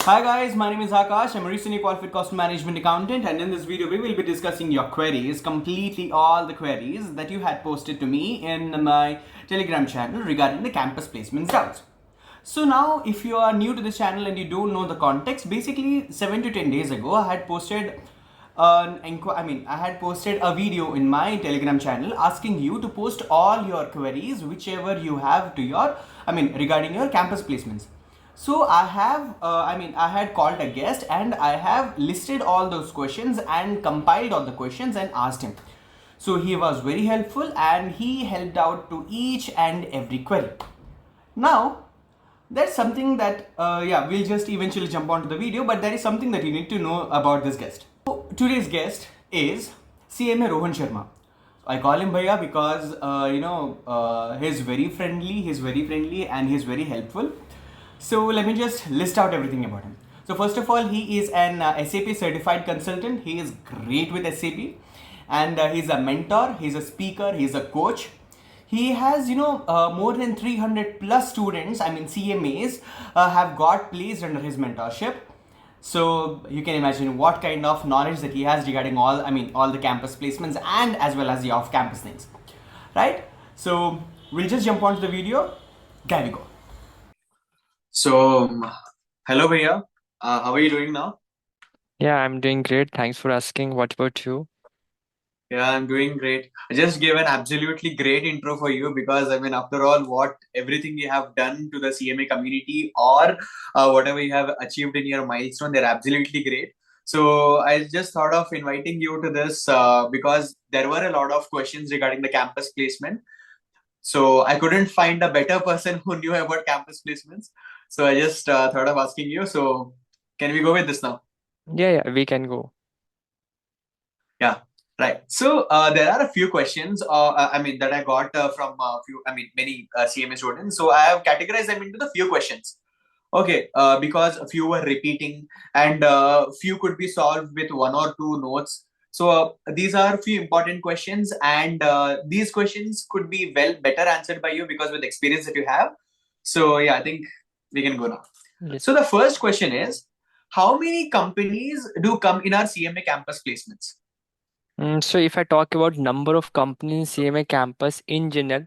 Hi guys, my name is Akash. I'm a recently qualified cost management accountant, and in this video we will be discussing your queries, completely all the queries that you had posted to me in my Telegram channel regarding the campus placements doubts. So now, if you are new to this channel and you don't know the context, basically 7 to 10 days ago, I had posted I had posted a video in my Telegram channel asking you to post all your queries, whichever you have to your, regarding your campus placements. So I had called a guest and I have listed all those questions and compiled all the questions and asked him. So he was very helpful and he helped out to each and every query. Now, there's something that, we'll just eventually jump onto the video, but there is something that you need to know about this guest. So, today's guest is CMA Rohan Sharma. I call him Bhaiya because, he's very friendly and he's very helpful. So, let me just list out everything about him. So, first of all, he is an SAP certified consultant. He is great with SAP and he's a mentor, he's a speaker, he's a coach. He has more than 300 plus students, CMAs, have got placed under his mentorship. So you can imagine what kind of knowledge that he has regarding all the campus placements and as well as the off campus things, right? So we'll just jump onto the video. There we go. So hello Bhaiya, how are you doing now? Yeah, I'm doing great. Thanks for asking. What about you? Yeah, I'm doing great. I just gave an absolutely great intro for you because after all, what everything you have done to the CMA community or whatever you have achieved in your milestone, they're absolutely great. So I just thought of inviting you to this because there were a lot of questions regarding the campus placement. So I couldn't find a better person who knew about campus placements. So I just thought of asking you. So can we go with this now? Yeah, we can go. Yeah, right. So there are a few questions, that I got from many CMA students. So I have categorized them into the few questions. Okay, because a few were repeating and few could be solved with one or two notes. So these are few important questions, and these questions could be better answered by you because with the experience that you have. So yeah, I think we can go now. Yes. So the first question is, how many companies do come in our CMA campus placements? So if I talk about number of companies CMA campus in general,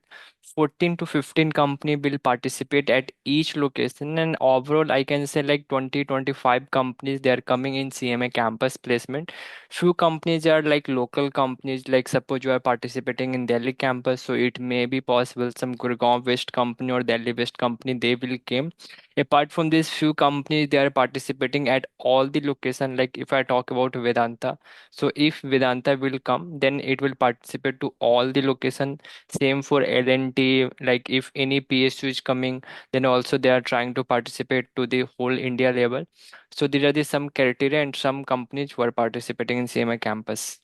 14 to 15 company will participate at each location, and overall I can say like 20-25 companies they are coming in CMA campus placement. Few companies are like local companies, like suppose you are participating in Delhi campus, so it may be possible some Gurgaon based company or Delhi based company they will came. Apart from these few companies, they are participating at all the location. Like if I talk about Vedanta, so if Vedanta will come, then it will participate to all the location. Same for L&T. Like if any PSU is coming, then also they are trying to participate to the whole India level. So there are some criteria and some companies who are participating in CMA campus.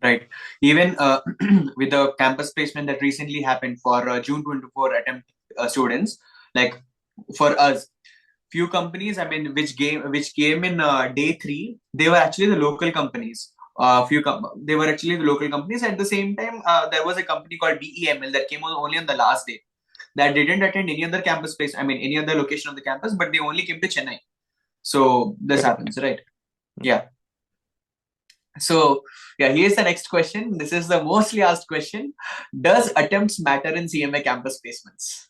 Right. Even with the campus placement that recently happened for June 24 attempt students, like for us, few companies, which came in day three, they were actually the local companies. They were actually the local companies. At the same time, there was a company called BEML that came on only on the last day. That didn't attend any other campus place. Any other location of the campus, but they only came to Chennai. So this happens, right? Yeah. So, yeah, here's the next question. This is the mostly asked question. Does attempts matter in CMA campus placements?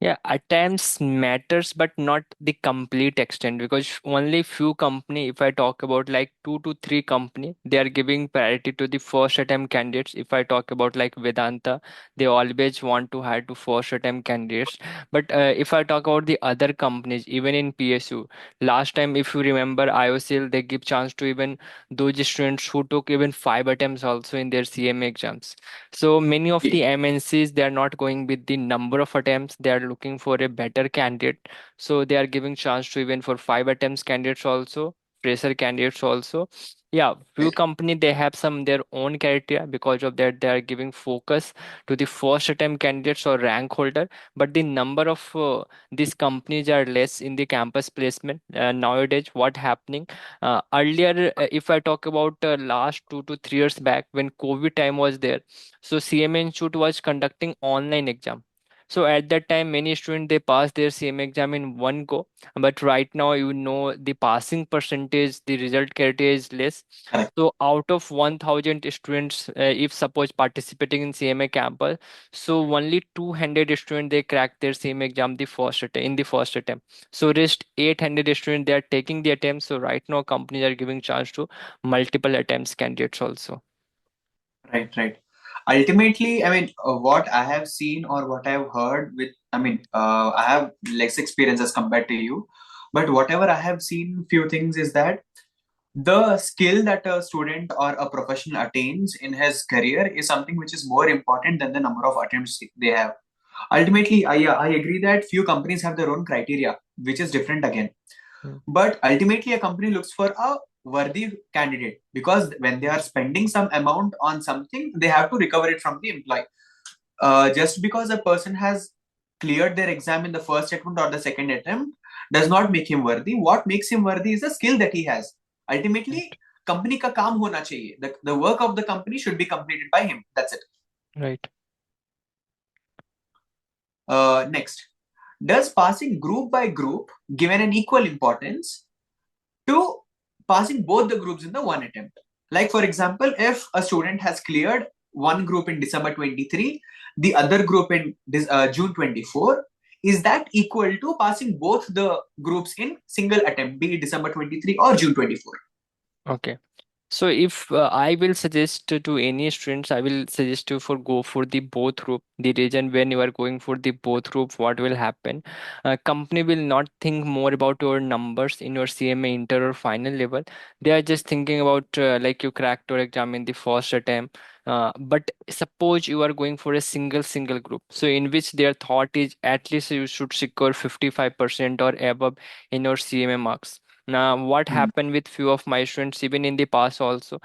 Yeah, attempts matters, but not the complete extent because only few company, if I talk about like 2 to 3 company, they are giving priority to the first attempt candidates. If I talk about like Vedanta, they always want to hire to first attempt candidates. But if I talk about the other companies, even in PSU, last time if you remember IOCL, they give chance to even those students who took even 5 attempts also in their CMA exams. So many of the MNCs they are not going with the number of attempts. They are looking for a better candidate. So they are giving chance to even for 5 attempts candidates also, fresher candidates also. Yeah, few company they have some their own criteria because of that they are giving focus to the first attempt candidates or rank holder. But the number of these companies are less in the campus placement nowadays. What happening? Earlier, if I talk about last 2 to 3 years back when COVID time was there, so CMA Institute was conducting online exam. So at that time, many students they pass their CMA exam in one go. But right now, the passing percentage, the result criteria is less. Correct. So out of 1,000 students, if suppose participating in CMA campus, so only 200 students they crack their CMA exam in the first attempt. So rest 800 students they are taking the attempt. So right now, companies are giving chance to multiple attempts candidates also. Right, right. Ultimately, I mean, what I have seen or what I have heard with, I mean, I have less experience as compared to you, but whatever I have seen, few things is that the skill that a student or a professional attains in his career is something which is more important than the number of attempts they have. Ultimately, yeah, I agree that few companies have their own criteria, which is different again. Mm. But ultimately, a company looks for a worthy candidate because when they are spending some amount on something, they have to recover it from the employee. Just because a person has cleared their exam in the first attempt or the second attempt does not make him worthy. What makes him worthy is the skill that he has. Right. Ultimately, company ka kaam hona chahiye. The work of the company should be completed by him. That's it. Right. Next, does passing group by group given an equal importance to passing both the groups in the one attempt? Like, for example, if a student has cleared one group in December 23, the other group in June 24, is that equal to passing both the groups in single attempt, be it December 23 or June 24? Okay. So if I will suggest to any students, I will suggest you for go for the both group. The reason when you are going for the both group, what will happen? Company will not think more about your numbers in your CMA inter or final level. They are just thinking about like you cracked your exam in the first attempt. But suppose you are going for a single group, so in which their thought is at least you should secure 55% or above in your CMA marks. Now what Hmm. happened with few of my students even in the past also,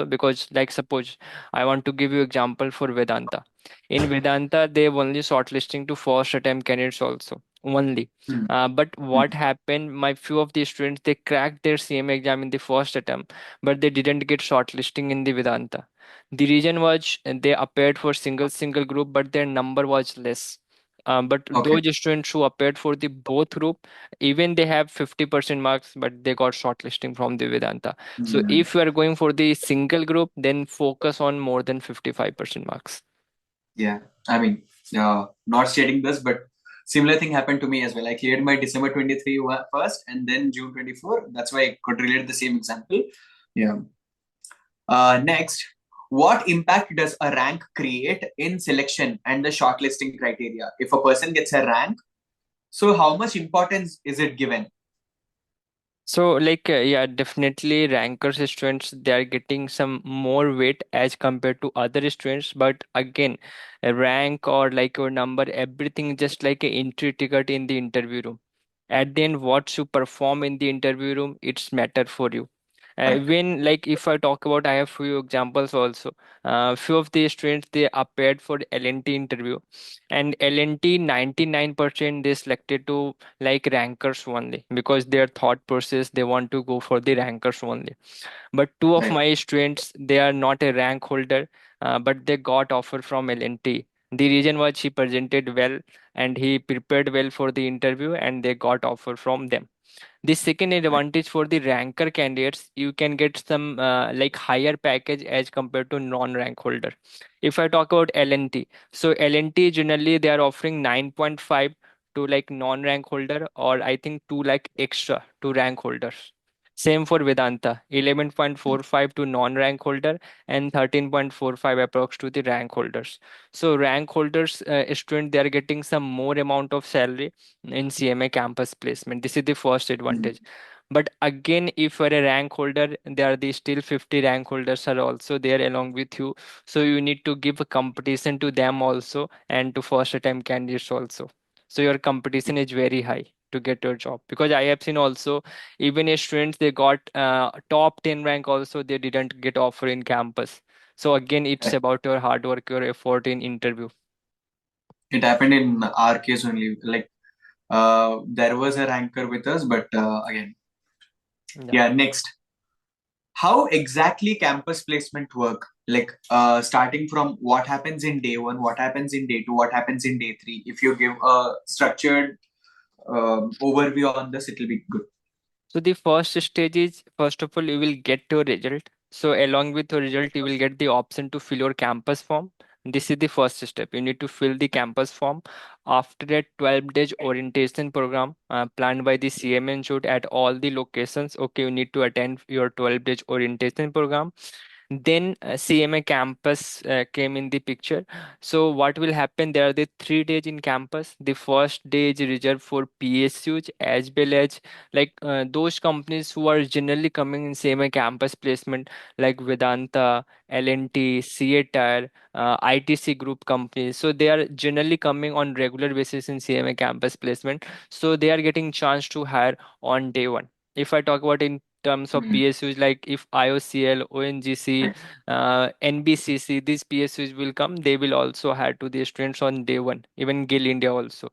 because like suppose I want to give you example for Vedanta. In Vedanta they only shortlisting to first attempt candidates also only. Hmm. But Hmm. what happened, my few of the students they cracked their CMA exam in the first attempt, but they didn't get shortlisting in the Vedanta. The reason was they appeared for single group but their number was less. But Okay. those students who appeared for the both group, even they have 50% marks but they got shortlisting from the Vedanta. So Hmm. if you are going for the single group, then focus on more than 55% marks. Yeah. I mean, not stating this, but similar thing happened to me as well. I cleared my December 23 first and then June 24. That's why I could relate the same example. Yeah. Next, what impact does a rank create in selection and the shortlisting criteria? If a person gets a rank, so how much importance is it given? So like yeah, definitely rankers students they are getting some more weight as compared to other students. But again, a rank or like your number, everything just like a entry ticket in the interview room. At the end, what you perform in the interview room, it's matter for you. Correct. When like if I talk about, I have few examples also. Few of the students they appeared for LNT interview, and LNT 99% they selected to like rankers only because their thought process they want to go for the rankers only. But two of Right. my students they are not a rank holder, but they got offer from LNT. The reason was he presented well and he prepared well for the interview and they got offer from them. The second Right. advantage for the ranker candidates, you can get some like higher package as compared to non-rank holder. If I talk about LNT, so LNT generally they are offering 9.5 to like non-rank holder, or I think 2 like extra to rank holders. Same for Vedanta, 11.45 to non-rank holder and 13.45 approx to the rank holders. So rank holders student they are getting some more amount of salary in CMA campus placement. This is the first Mhm. advantage. But again, if you're a rank holder, there are the still 50 rank holders are also there along with you. So you need to give a competition to them also and to first attempt candidates also. So your competition is very high to get your job, because I have seen also even as students they got top 10 rank also they didn't get offer in campus. So again, it's Correct. about your hard work, your effort in interview. It happened in our case only. Like, there was a ranker with us, but again, Yeah. yeah. Next, how exactly campus placement work? like starting from what happens in day one, what happens in day two, what happens in day three. If you give a structured overview on this, it will be good. So the first stage is, first of all, you will get your result. So along with your result, you will get the option to fill your campus form. This is the first step. You need to fill the campus form. After that, 12 days orientation program planned by the CMA Institute at all the locations. Okay, you need to attend your 12 days orientation program. Then CMA campus came in the picture. So what will happen? There are the 3 days in campus. The first day is reserved for PSUs as well as those companies who are generally coming in CMA campus placement, like Vedanta, L&T, CA Tire, ITC group companies. So they are generally coming on regular basis in CMA campus placement. So they are getting chance to hire on day one. If I talk about in terms of PSUs, like if IOCL, ONGC, NBCC, these PSUs will come, they will also hire to the students on day one, even GIL India also.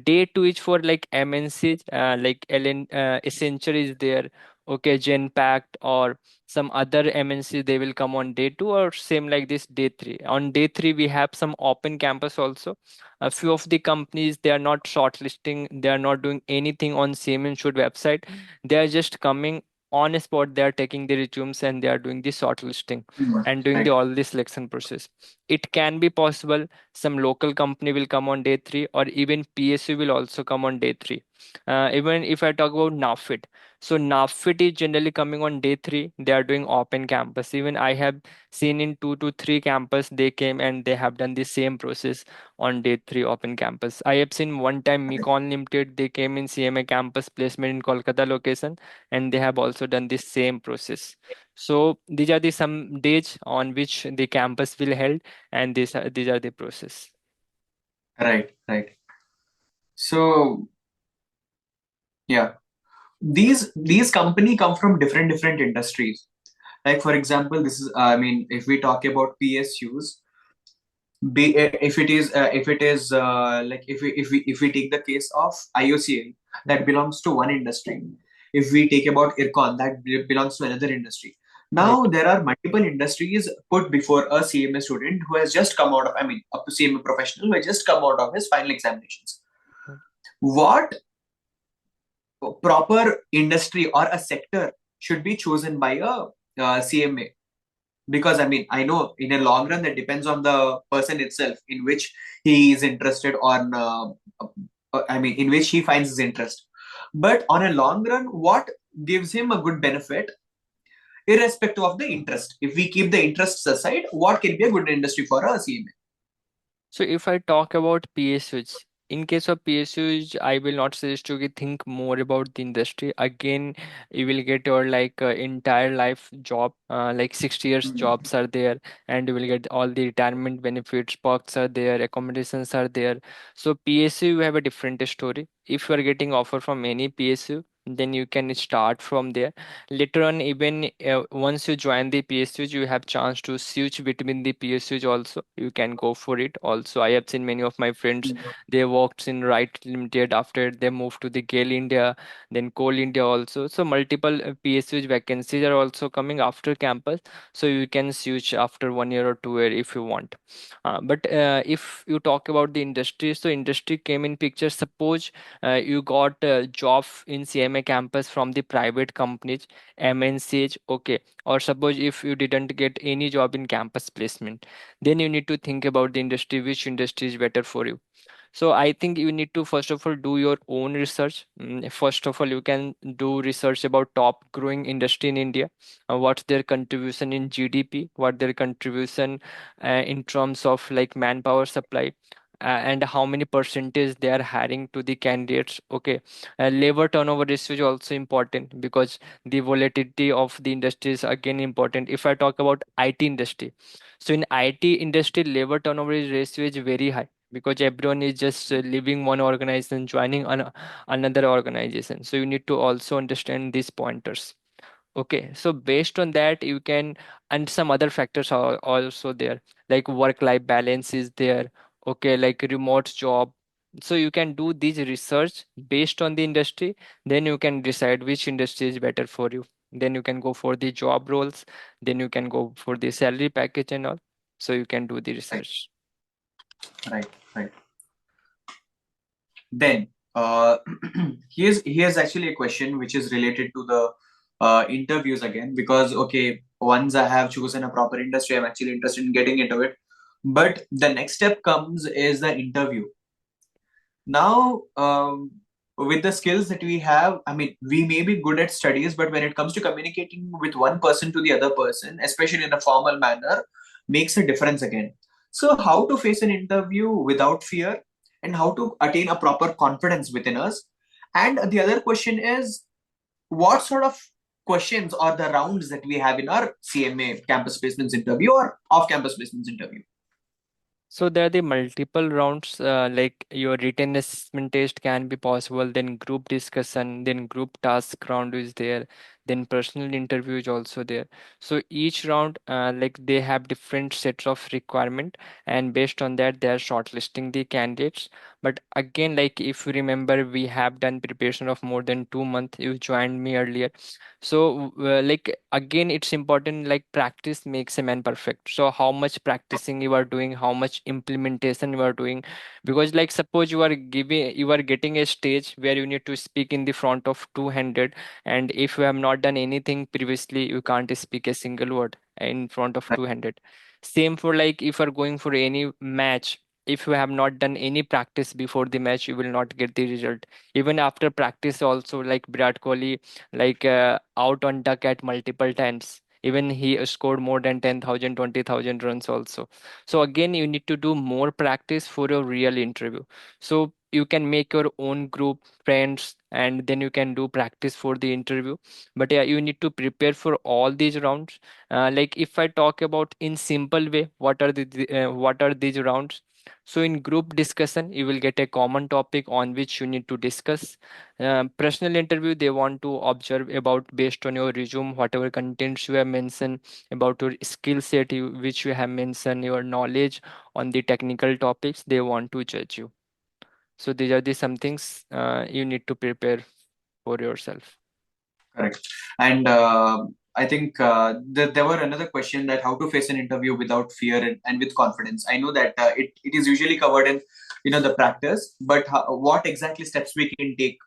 Day two is for like MNCs, like Accenture is there, okay, Genpact or some other MNC, they will come on day two, or same like this day three. On day three, we have some open campus also. A few of the companies, they are not shortlisting, they are not doing anything on CMN Shoot website. They are just coming on a spot, they are taking the resumes and they are doing the shortlisting and doing the Right. all the selection process. It can be possible some local company will come on day three, or even PSU will also come on day three. Even if I talk about NAFIT, so NAFIT is generally coming on day three. They are doing open campus. Even I have seen in 2 to 3 campus, they came and they have done the same process on day three open campus. I have seen one time Mecon Limited, they came in CMA campus placement in Kolkata location, and they have also done the same process. So these are the some days on which the campus will held, and these are the process. Right, right. So yeah, these company come from different industries. Like for example, this is I mean, if we talk about PSUs, if it is like if we take the case of IOCL, that belongs to one industry. If we take about IRCON, that belongs to another industry. Right. Now there are multiple industries put before a CMA student who has just come out of, I mean, up to CMA professional who has just come out of his final examinations. What proper industry or a sector should be chosen by a CMA? Because I mean, I know in a long run that depends on the person itself in which he is interested on. I mean, in which he finds his interest. But on a long run, what gives him a good benefit, irrespective of the interest? If we keep the interests aside, what can be a good industry for a CMA? So if I talk about PSUs, in case of PSUs, I will not suggest you to think more about the industry. Again, you will get your entire life job, like 60 years jobs are there, and you will get all the retirement benefits, perks are there, accommodations are there. So PSU, you have a different story. If you are getting offer from any PSU, then you can start from there. Later on, even once you join the PSUs, you have chance to switch between the PSUs also. You can go for it also. I have seen many of my friends, they worked in Right Limited, after they moved to the Gale India, then Coal India also. So multiple PSUs vacancies are also coming after campus, so you can switch after 1 year or 2 year if you want. But if you talk about the industry, so industry came in picture. Suppose you got a job in CMA campus from the private companies, MNCH, okay. Or suppose if you didn't get any job in campus placement, then you need to think about the industry, which industry is better for you. So I think you need to first of all do your own research. First of all, you can do research about top growing industry in India, what's their contribution in GDP, what their contribution in terms of like manpower supply, and how many percentage they are hiring to the candidates. Okay, labor turnover ratio is also important, because the volatility of the industry is again important. If I talk about IT industry, so in IT industry, labor turnover ratio is very high, because everyone is just leaving one organization, joining another organization. So you need to also understand these pointers. Okay, so based on that, you can, and some other factors are also there, like work life balance is there, okay, like remote job. So you can do this research based on the industry, then you can decide which industry is better for you. then you can go for the job roles, then you can go for the salary package and all. So you can do the Right, research. right, right. Then here's actually a question which is related to the interviews again, because okay, once I have chosen a proper industry, I'm actually interested in getting into it. But the next step comes is the interview. Now, with the skills that we have, I mean, we may be good at studies, but when it comes to communicating with one person to the other person, especially in a formal manner, makes a difference again. So, how to face an interview without fear, and how to attain a proper confidence within us. And the other question is, what sort of questions or the rounds that we have in our CMA campus placements interview or off campus placements interview? So there are the multiple rounds, like your written assessment test can be possible, then group discussion, then group task round is there, then personal interview is also there. So each round, like they have different sets of requirement, and based on that, they are shortlisting the candidates. But again, like if you remember, we have done preparation of more than 2 months. You joined me earlier, so like again it's important, like practice makes a man perfect. So how much practicing you are doing, how much implementation you are doing, because like suppose you are getting a stage where you need to speak in the front of 200, and if you have not done anything previously, you can't speak a single word in front of 200. Same for like if you are going for any match, if you have not done any practice before the match, you will not get the result. Even after practice also, like Virat Kohli, like out on duck at multiple times, even he scored more than 10,000, 20,000 runs also. So again, you need to do more practice for a real interview. So you can make your own group friends, and then you can do practice for the interview. But yeah, you need to prepare for all these rounds. Like if I talk about in simple way, what are these rounds? So in group discussion, you will get a common topic on which you need to discuss. Personal interview, they want to observe about based on your resume, whatever contents you have mentioned, about your skill set which you have mentioned, your knowledge on the technical topics, they want to judge you. So these are the some things you need to prepare for yourself. Correct. And I think there were another question that how to face an interview without fear and with confidence. I know that it is usually covered in the practice, but what exactly steps we can take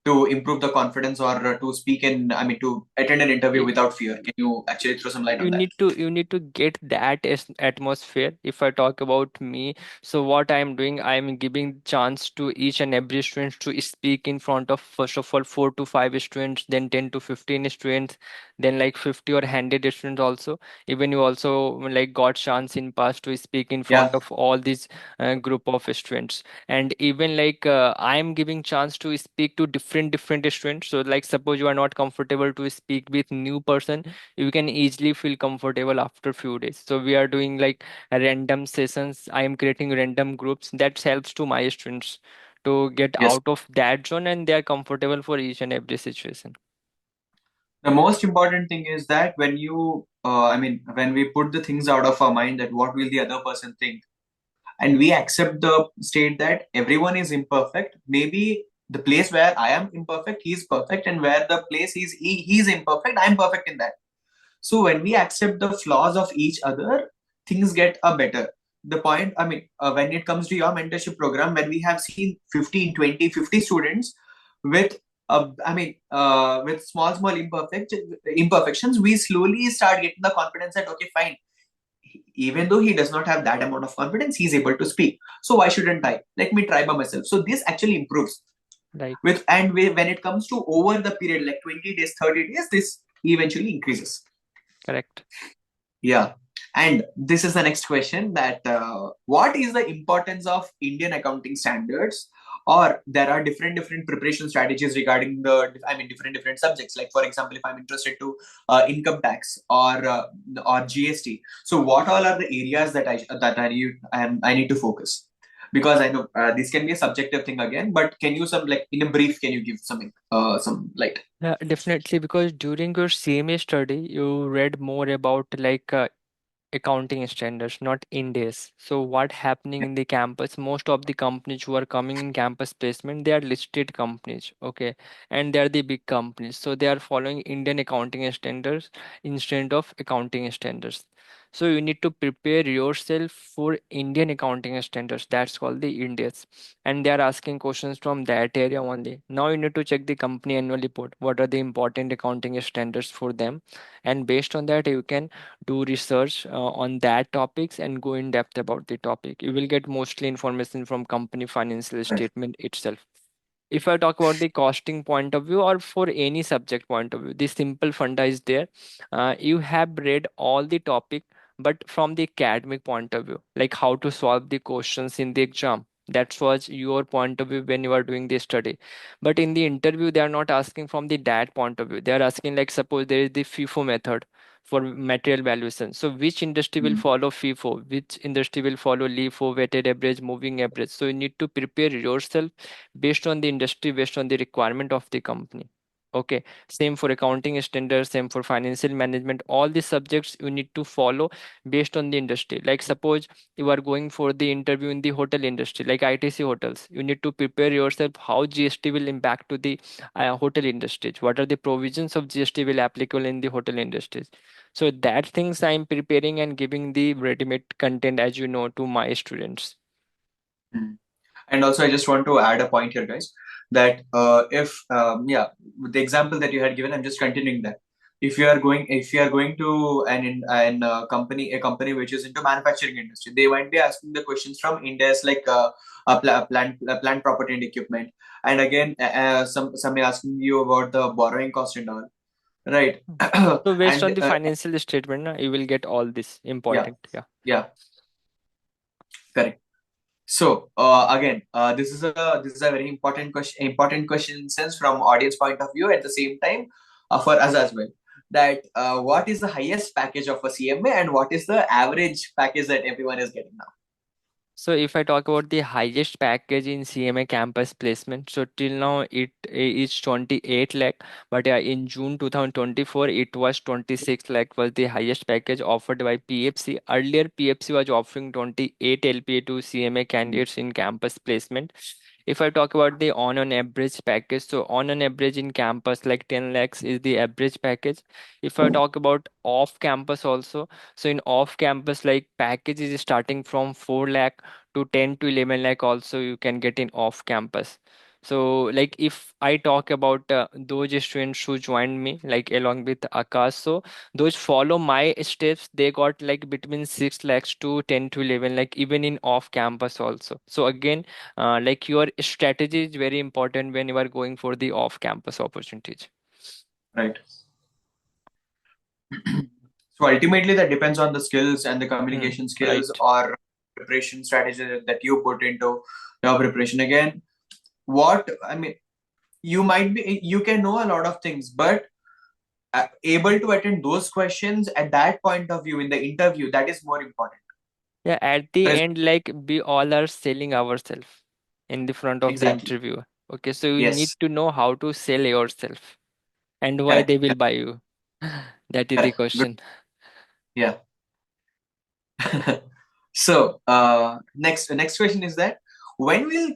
to improve the confidence or to speak in, I mean, to attend an interview without fear? Can you actually throw some light on that? You need to get that atmosphere. If I talk about me, so what I'm doing, I'm giving chance to each and every student to speak in front of, first of all, 4 to 5 students, then 10 to 15 students, then like 50 or 100 students also. Even you also like got chance in past to speak in front Yeah. of all these group of students. And even like I'm giving chance to speak to different students. So like suppose you are not comfortable to speak with new person, you can easily feel comfortable after few days. So we are doing like random sessions. I am creating random groups that helps to my students to get Yes. out of that zone, and they are comfortable for each and every situation. The most important thing is that when you, I mean, when we put the things out of our mind that what will the other person think, and we accept the state that everyone is imperfect, maybe the place where I am imperfect, he's perfect, and where the place he's imperfect, I'm perfect in that. So when we accept the flaws of each other, things get a better. The point, I mean, when it comes to your mentorship program, when we have seen 15, 20, 50 students with, with small imperfections, we slowly start getting the confidence that, okay, fine, even though he does not have that amount of confidence, he's able to speak. So why shouldn't I? Let me try by myself. So this actually improves Right. when it comes to over the period, like 20 days, 30 days, this eventually increases. Correct. Yeah. And this is the next question that what is the importance of Indian accounting standards? Or there are different preparation strategies regarding different subjects. Like for example, if I'm interested to income tax or GST, so what all are the areas I need to focus? Because I know this can be a subjective thing again, but can you some like in a brief, can you give some light? Yeah, definitely. Because during your CMA study, you read more about like accounting standards, not India's. So what happening in the campus? Most of the companies who are coming in campus placement, they are listed companies, okay, and they are the big companies. So they are following Indian accounting standards instead of accounting standards. So you need to prepare yourself for Indian accounting standards. That's called the Indians, and they are asking questions from that area only. Now you need to check the company annual report. What are the important accounting standards for them, and based on that you can do research on that topics and go in depth about the topic. You will get mostly information from company financial Right. statement itself. If I talk about the costing point of view or for any subject point of view, the simple funda is there. You have read all the topic, but from the academic point of view, like how to solve the questions in the exam. That was your point of view when you are doing the study. But in the interview, they are not asking from the that point of view. They are asking, like, suppose there is the FIFO method for material valuation. So which industry will Mm. follow FIFO? Which industry will follow LIFO, weighted average, moving average? So you need to prepare yourself based on the industry, based on the requirement of the company. Okay, same for accounting standards, same for financial management. All the subjects you need to follow based on the industry. Like suppose you are going for the interview in the hotel industry, like ITC hotels, you need to prepare yourself how GST will impact to the hotel industries. What are the provisions of GST will applicable in the hotel industries? So that things I'm preparing and giving the ready-made content, as you know, to my students. Mm. And also, I just want to add a point here, guys, that if yeah, with the example that you had given, I'm just continuing that. If you are going to company, a company which is into manufacturing industry, they might be asking the questions from India's like plant property and equipment, and again, some may asking you about the borrowing cost and all, right? So based on And the financial statement, na, you will get all this yeah, important. Yeah. yeah, correct. So again, this is a very important question in sense from audience point of view. At the same time, for us as well, that what is the highest package of a CMA and what is the average package that everyone is getting now? So if I talk about the highest package in CMA Campus Placement, so till now it is 28 lakh, but yeah, in June 2024 it was 26 lakh was the highest package offered by PFC. Earlier PFC was offering 28 LPA to CMA candidates in campus placement. If I talk about the on average package, so on an average in campus like 10 lakhs is the average package. If I talk about off campus also, so in off campus like package is starting from 4 lakh to 10 to 11 lakh also you can get in off campus. So like if I talk about those students who joined me like along with Akash, so those follow my steps, they got like between 6 lakhs to 10 to 11 like even in off campus also. So again, like your strategy is very important when you are going for the off campus opportunities. Right. So ultimately, that depends on the skills and the Hmm, communication skills right. or preparation strategy that you put into your preparation. Again, what I mean, you can know a lot of things, but able to attend those questions at that point of view in the interview, that is more important. Yeah, at the Pres- end, like we all are selling ourselves in the front of the exactly. interviewer. Okay, so you need Yes. to know how to sell yourself and why Correct. they will buy you. That is the Correct. Good. question. Yeah. So next question is that when will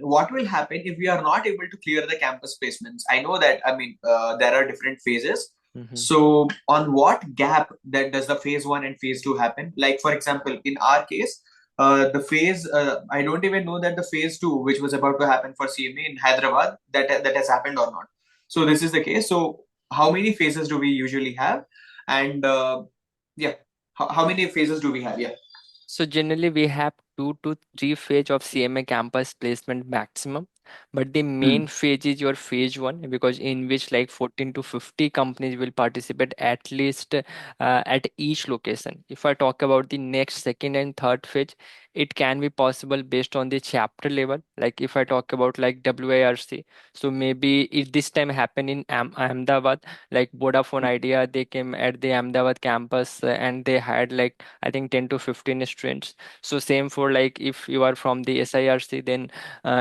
what will happen if we are not able to clear the campus placements? I know that, I mean, there are different phases. Hmm. So on what gap that does the phase one and phase two happen? Like for example, in our case, the phase I don't even know that the phase two, which was about to happen for CMA in Hyderabad, that has happened or not. So this is the case. So how many phases do we usually have? And yeah, how many phases do we have? Yeah. So generally we have 2 to 3 phase of CMA campus placement maximum, but the Hmm. main phase is your phase one because in which like 14 to 50 companies will participate at least at each location. If I talk about the next, second and third phase, it can be possible based on the chapter level. Like if I talk about like WIRC, so maybe if this time happen in Ahmedabad, like Vodafone Idea, they came at the Ahmedabad campus and they had like I think 10 to 15 students. So same for like if you are from the SIRC, then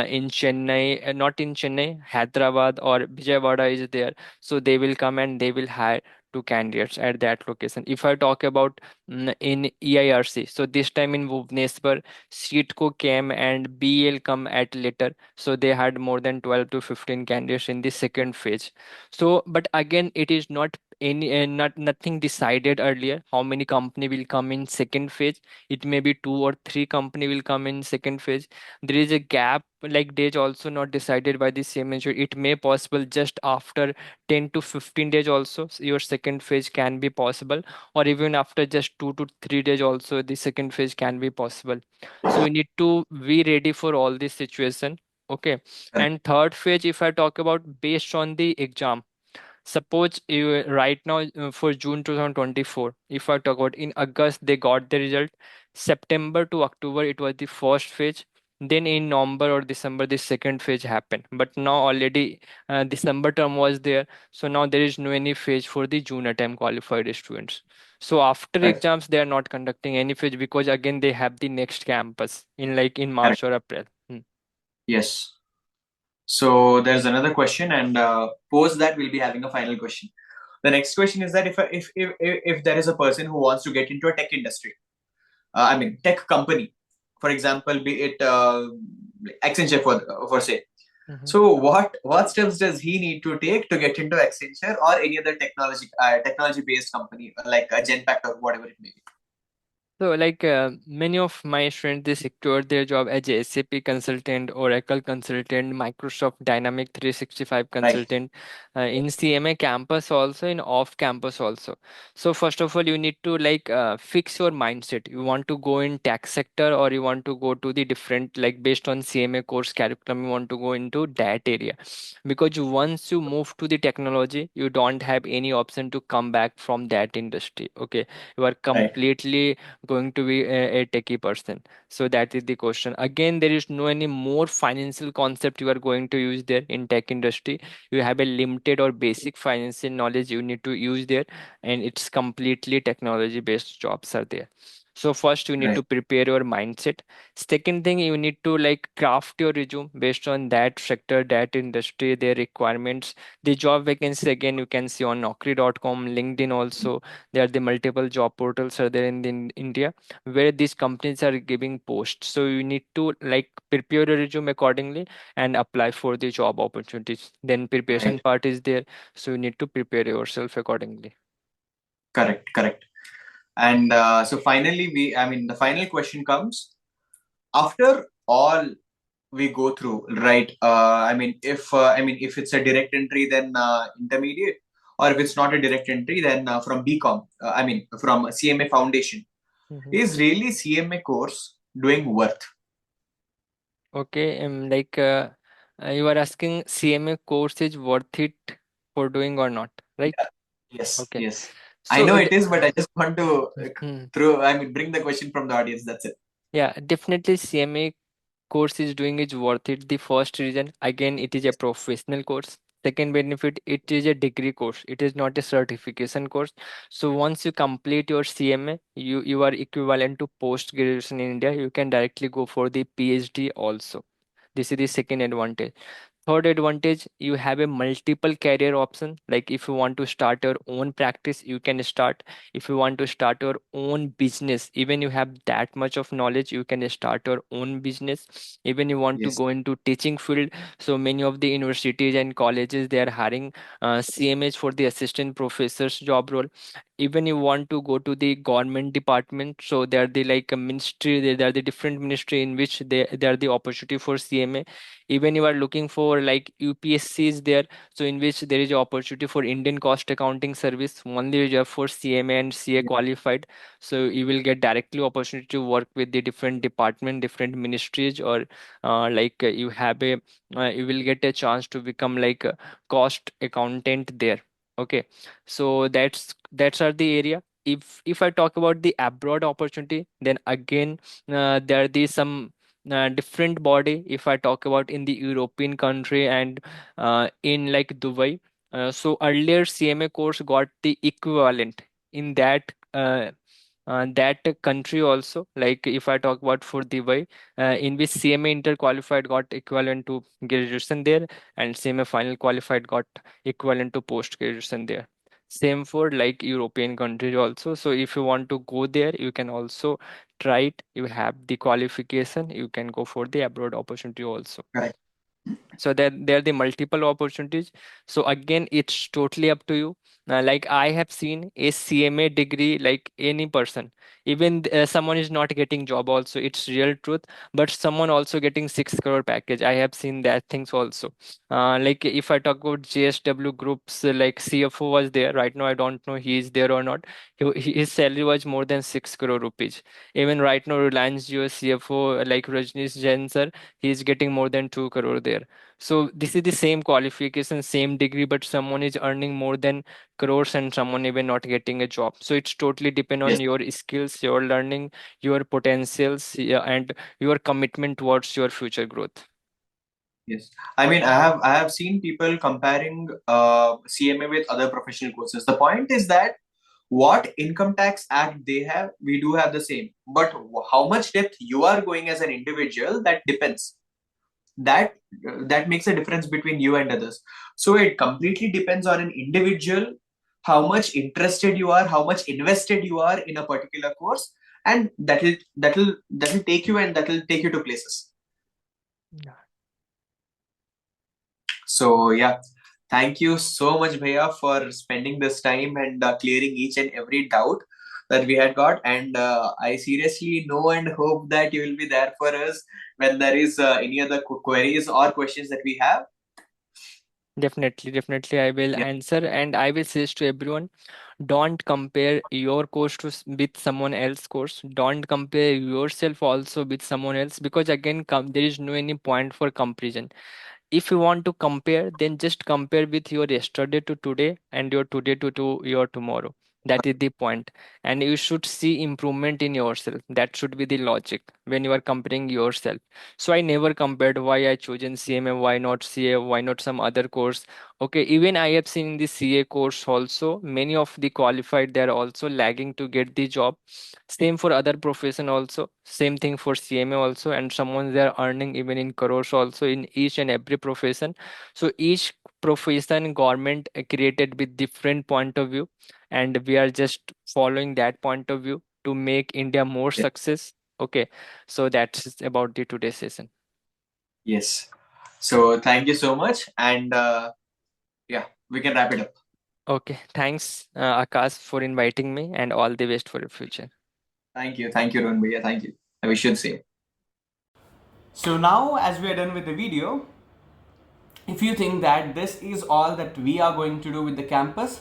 in Chennai, not in Chennai, Hyderabad or Vijayawada is there. So they will come and they will hire two candidates at that location. If I talk about in EIRC. So this time in Bhubaneswar, Seatco came and BL come at later. So they had more than 12 to 15 candidates in the second phase. So, but again, it is not any not nothing decided earlier how many company will come in second phase. It may be two or three company will come in second phase. There is a gap, like days also not decided by the same measure. It may possible just after 10 to 15 days also your second phase can be possible, or even after just 2 to 3 days also the second phase can be possible. So you need to be ready for all this situation. Okay. Correct. And third phase, if I talk about based on the exam, suppose you right now for June 2024, if I talk about in August they got the result, September to October it was the first phase, then in November or December the second phase happened. But now already December term was there, so now there is no any phase for the June attempt qualified students. So after Correct. exams they are not conducting any phase because again they have the next campus in like in Correct. March or April. Yes. So there's another question, and post that we'll be having a final question. The next question is that if there is a person who wants to get into a tech industry, I mean tech company, for example, be it Accenture for say. Mhm. So what steps does he need to take to get into Accenture or any other technology based company like a Genpact or whatever it may be? So, like many of my friends, they secured their job as a SAP consultant, Oracle consultant, Microsoft Dynamic 365 Right. consultant, in CMA campus also, in off campus also. So, first of all, you need to like fix your mindset. You want to go in tech sector or you want to go to the different, like based on CMA course curriculum, you want to go into that area. Because once you move to the technology, you don't have any option to come back from that industry. Okay, you are Right. completely going to be a techie person. So that is the question. Again, there is no any more financial concept you are going to use there in tech industry. You have a limited or basic financial knowledge you need to use there, and it's completely technology based jobs are there. So first you need Right. to prepare your mindset. Second thing, you need to like craft your resume based on that sector, that industry, their requirements. The job vacancy again you can see on naukri.com, LinkedIn also. There are the multiple job portals are there in India where these companies are giving posts. So you need to like prepare your resume accordingly and apply for the job opportunities. Then preparation Right. part is there, so you need to prepare yourself accordingly. Correct. Correct. And so finally, I mean, the final question comes after all we go through, right? I mean, if it's a direct entry, then intermediate, or if it's not a direct entry, then from BCom, I mean, from CMA Foundation, Mhm. is really CMA course doing worth? Okay, like you are asking CMA course is worth it for doing or not, right? Yeah. Yes. Okay, Yes. I so know it is, but I just want to hmm, I mean, bring the question from the audience. That's it. yeah, definitely CMA course is doing is worth it. The first reason, again, it is a professional course. Second benefit, it is a degree course. It is not a certification course. So once you complete your CMA, you are equivalent to post graduation in India. You can directly go for the PhD also. This is the second advantage. Third advantage, you have a multiple career option. Like if you want to start your own practice, you can start. If you want to start your own business, even you have that much of knowledge, you can start your own business. Even you want to Yes. go into teaching field, so many of the universities and colleges they are hiring CMAs for the assistant professors job role. Even you want to go to the government department, so they are the like a ministry, they are the different ministry in which they are the opportunity for CMA. Even you are looking for like UPSC is there, so in which there is a opportunity for Indian cost accounting service, only reserved for CMA and CA qualified. So you will get directly opportunity to work with the different department, different ministries, or you have a you will get a chance to become like a cost accountant there. Okay, so that's are the area. If I talk about the abroad opportunity, then again there are the some different body. If I talk about in the European country and in like Dubai, so earlier CMA course got the equivalent in that country also. Like if I talk about for Dubai, in which CMA inter qualified got equivalent to graduation there, and CMA final qualified got equivalent to post graduation there. Same for like European countries also. So if you want to go there, you can also try it. You have the qualification, you can go for the abroad opportunity also. Correct. So there are the multiple opportunities. So again, it's totally up to you. Like I have seen a CMA degree, like any person, even someone is not getting job also, it's real truth, but someone also getting 6 crore package. I have seen that things also. Like if I talk about JSW groups, like CFO was there. Right now I don't know he is there or not. His salary was more than 6 crore rupees. Even right now Reliance Jio CFO, like Rajnish Jain sir, he is getting more than 2 crore there. So this is the same qualification, same degree, but someone is earning more than crores and someone even not getting a job. So it's totally depend on Yes. your skills, your learning, your potentials, yeah, and your commitment towards your future growth. Yes. I mean, I have seen people comparing CMA with other professional courses. The point is that what income tax act they have, we do have the same. But how much depth you are going as an individual, that depends. That that makes a difference between you and others. So it completely depends on an individual, how much interested you are, how much invested you are in a particular course, and that'll take you and that'll take you to places. Yeah. So yeah, thank you so much, Bhaiya, for spending this time and clearing each and every doubt that we had got. And I seriously know and hope that you will be there for us when there is any other queries or questions that we have. Definitely, I will Yeah, answer, and I will say to everyone, don't compare your course with someone else course. Don't compare yourself also with someone else, because again, there is no any point for comparison. If you want to compare, then just compare with your yesterday to today and your today to your tomorrow. That is the point. And you should see improvement in yourself. That should be the logic when you are comparing yourself. So I never compared why I chosen CMA, why not CA, why not some other course. Okay, even I have seen in the CA course also, many of the qualified, they are also lagging to get the job. Same for other profession also, same thing for CMA also, and someone they are earning even in crores also in each and every profession. So each profession government created with different point of view, and we are just following that point of view to make India more yeah. success. Okay, so that's about the today's session. Yes. So thank you so much, and yeah, we can wrap it up. Okay, thanks, Akash, for inviting me, and all the best for your future. Thank you, Rohan Bhaiya. Thank you. I wish you the same. So now, as we are done with the video, if you think that this is all that we are going to do with the campus,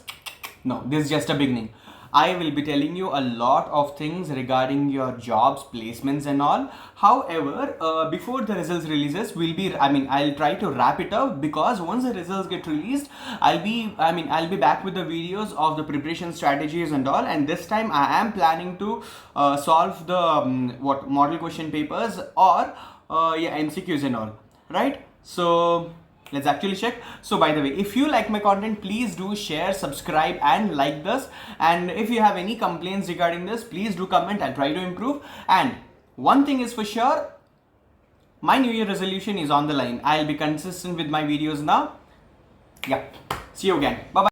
no, this is just a beginning. I will be telling you a lot of things regarding your jobs, placements, and all. However, before the results releases, I'll try to wrap it up, because once the results get released, I'll be back with the videos of the preparation strategies and all. And this time, I am planning to solve the what model question papers, or yeah, MCQs and all, right? So let's actually check. So by the way, if you like my content, please do share, subscribe, and like this. And if you have any complaints regarding this, please do comment. I'll try to improve. And one thing is for sure, my new year resolution is on the line. I'll be consistent with my videos now. Yeah, see you again. Bye bye.